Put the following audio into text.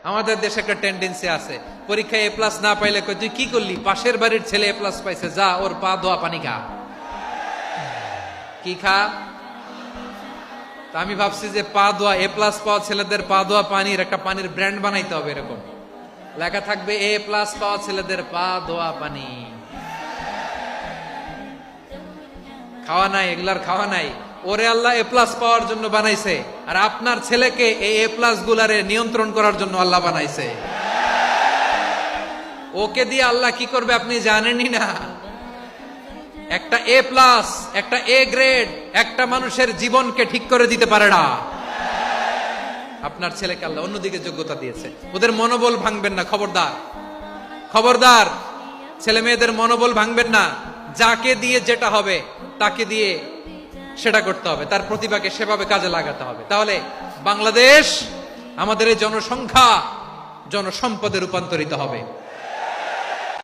আমাদের দেশে একটা টেন্ডেন্সি আছে, পরীক্ষায় A+ না পাইলে কই তুই কি করলি, পাশের বাড়ির ছেলে A+ পাইছে, যা ওর পা ধোয়া পানি খা। কি খা? তা আমি ভাবছি যে পা ধোয়া A+ পাওয়া ছেলেদের পা ধোয়া পানির একটা পানির ব্র্যান্ড বানাইতে হবে, এরকম লেখা থাকবে A+ পাওয়া ছেলেদের পা ধোয়া পানি। খাওয়া নাই, এগুলার খাওয়া নাই। ওরে আল্লাহ A+ পাওয়ার জন্য বানাইছে, আর আপনার ছেলেকে এই A+ গুলারে নিয়ন্ত্রণ করার জন্য আল্লাহ বানাইছে। ওকে দিয়ে আল্লাহ কি করবে আপনি জানেনই না। একটা A+, একটা A গ্রেড একটা মানুষের জীবনকে ঠিক করে দিতে পারে না। আপনার ছেলেকে আল্লাহ অন্যদিকে যোগ্যতা দিয়েছে। ওদের মনোবল ভাঙবেন না, খবরদার খবরদার। ছেলে মেয়েদের মনোবল ভাঙবেন না। যাকে দিয়ে যেটা হবে তাকে দিয়ে সেটা করতে হবে, তার প্রতিভাকে সেভাবে কাজে লাগাতে হবে। তাহলে বাংলাদেশ আমাদের এই জনসংখ্যা জনসম্পদে রূপান্তরিত হবে।